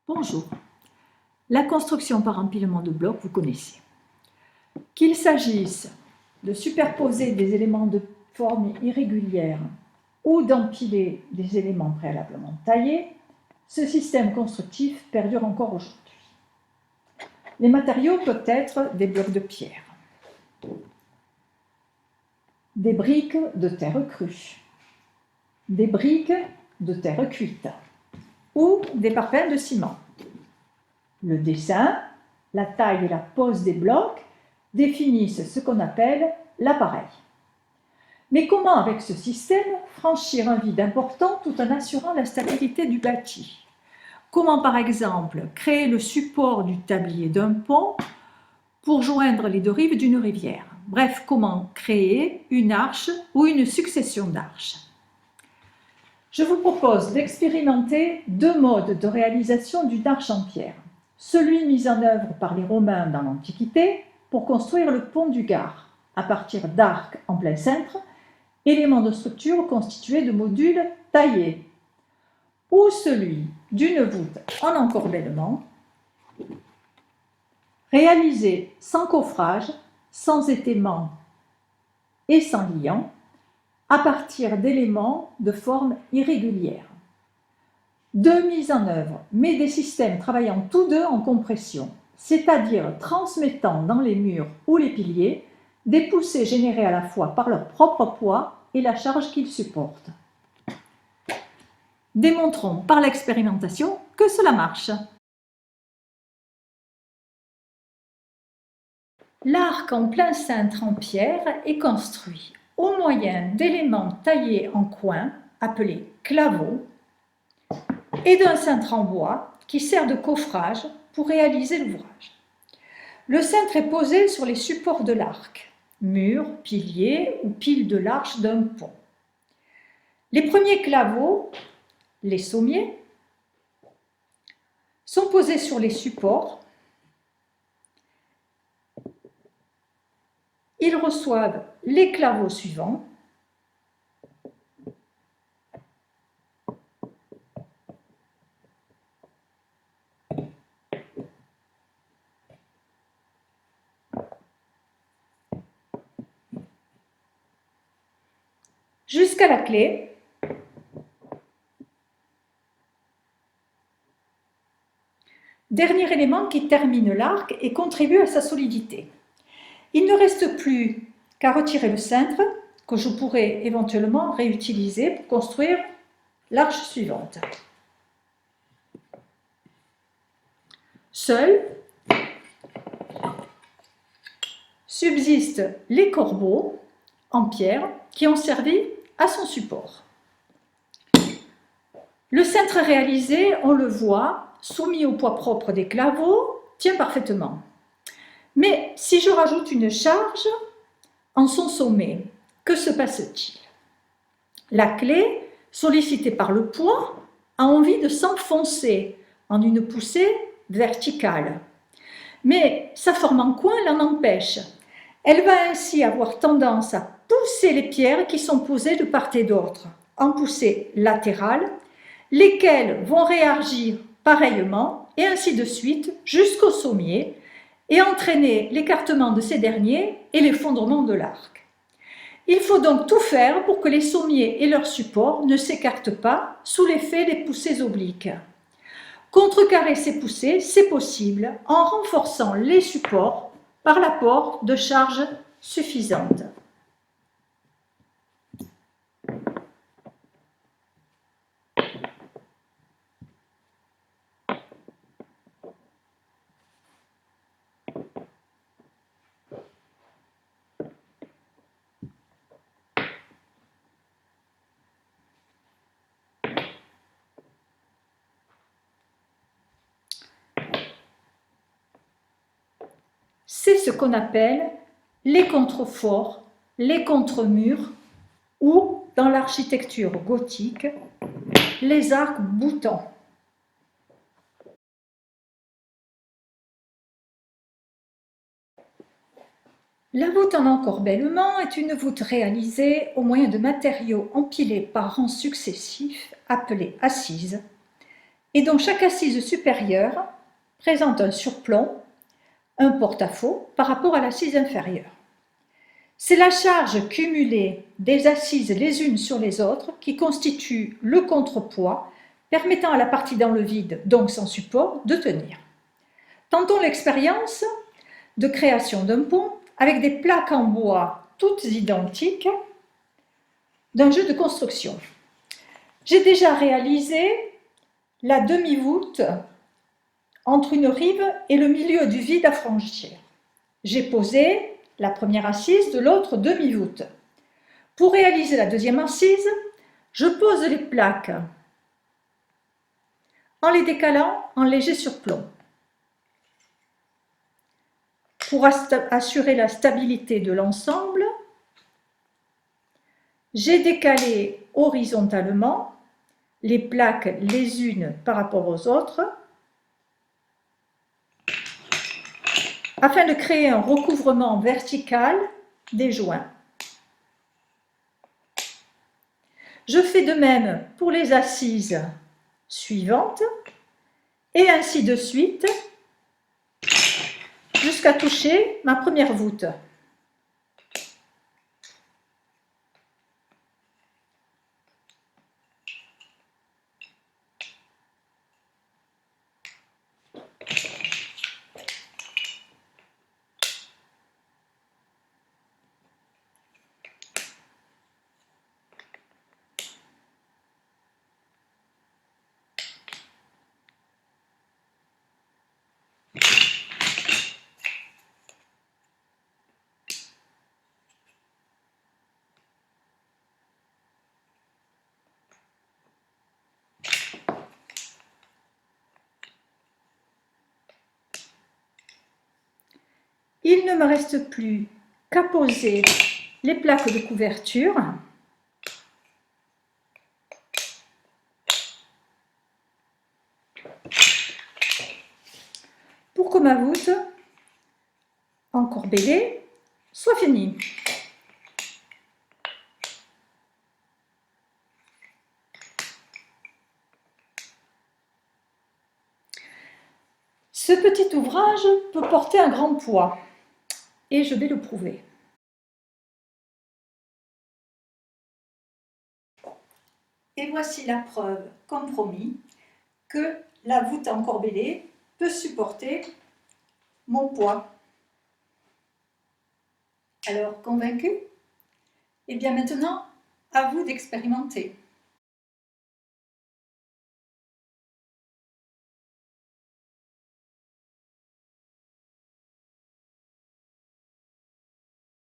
Bonjour. La construction par empilement de blocs, vous connaissez. Qu'il s'agisse de superposer des éléments de forme irrégulière ou d'empiler des éléments préalablement taillés, ce système constructif perdure encore aujourd'hui. Les matériaux peuvent être des blocs de pierre, des briques de terre crue, des briques de terre cuite ou des parpaings de ciment. Le dessin, la taille et la pose des blocs définissent ce qu'on appelle l'appareil. Mais comment, avec ce système, franchir un vide important tout en assurant la stabilité du bâti? Comment, par exemple, créer le support du tablier d'un pont pour joindre les deux rives d'une rivière? Bref, comment créer une arche ou une succession d'arches? Je vous propose d'expérimenter deux modes de réalisation d'une arche en pierre. Celui mis en œuvre par les Romains dans l'Antiquité pour construire le pont du Gard, à partir d'arcs en plein cintre, éléments de structure constitués de modules taillés, ou celui d'une voûte en encorbellement, réalisé sans coffrage, sans étaiement et sans liant, à partir d'éléments de forme irrégulière. Deux mises en œuvre, mais des systèmes travaillant tous deux en compression, c'est-à-dire transmettant dans les murs ou les piliers des poussées générées à la fois par leur propre poids et la charge qu'ils supportent. Démontrons par l'expérimentation que cela marche. L'arc en plein cintre en pierre est construit au moyen d'éléments taillés en coin, appelés claveaux, et d'un cintre en bois qui sert de coffrage pour réaliser l'ouvrage. Le cintre est posé sur les supports de l'arc, murs, piliers ou piles de l'arche d'un pont. Les premiers claveaux, les sommiers, sont posés sur les supports. Ils reçoivent les claveaux suivants. Jusqu'à la clé. Dernier élément qui termine l'arc et contribue à sa solidité. Il ne reste plus qu'à retirer le cintre que je pourrais éventuellement réutiliser pour construire l'arche suivante. Seuls subsistent les corbeaux en pierre qui ont servi à son support. Le cintre réalisé, on le voit, soumis au poids propre des claveaux, tient parfaitement. Mais si je rajoute une charge en son sommet, que se passe-t-il? La clé, sollicitée par le poids, a envie de s'enfoncer en une poussée verticale. Mais sa forme en coin l'en empêche. Elle va ainsi avoir tendance à pousser les pierres qui sont posées de part et d'autre, en poussée latérale, lesquelles vont réagir pareillement, et ainsi de suite, jusqu'au sommier, et entraîner l'écartement de ces derniers et l'effondrement de l'arc. Il faut donc tout faire pour que les sommiers et leurs supports ne s'écartent pas sous l'effet des poussées obliques. Contrecarrer ces poussées, c'est possible en renforçant les supports par l'apport de charges suffisantes. C'est ce qu'on appelle les contreforts, les contre-murs ou, dans l'architecture gothique, les arcs-boutants. La voûte en encorbellement est une voûte réalisée au moyen de matériaux empilés par rangs successifs, appelés assises, et dont chaque assise supérieure présente un surplomb, un porte-à-faux par rapport à l'assise inférieure. C'est la charge cumulée des assises les unes sur les autres qui constitue le contrepoids permettant à la partie dans le vide, donc sans support, de tenir. Tentons l'expérience de création d'un pont avec des plaques en bois toutes identiques d'un jeu de construction. J'ai déjà réalisé la demi-voûte entre une rive et le milieu du vide à franchir. J'ai posé la première assise de l'autre demi-voûte. Pour réaliser la deuxième assise, je pose les plaques en les décalant en léger surplomb. Pour assurer la stabilité de l'ensemble, j'ai décalé horizontalement les plaques les unes par rapport aux autres afin de créer un recouvrement vertical des joints. Je fais de même pour les assises suivantes et ainsi de suite jusqu'à toucher ma première voûte. Il ne me reste plus qu'à poser les plaques de couverture pour que ma voûte encorbellée soit finie. Ce petit ouvrage peut porter un grand poids et je vais le prouver. Et voici la preuve, comme promis, que la voûte encorbellée peut supporter mon poids. Alors, convaincu? Eh bien maintenant, à vous d'expérimenter.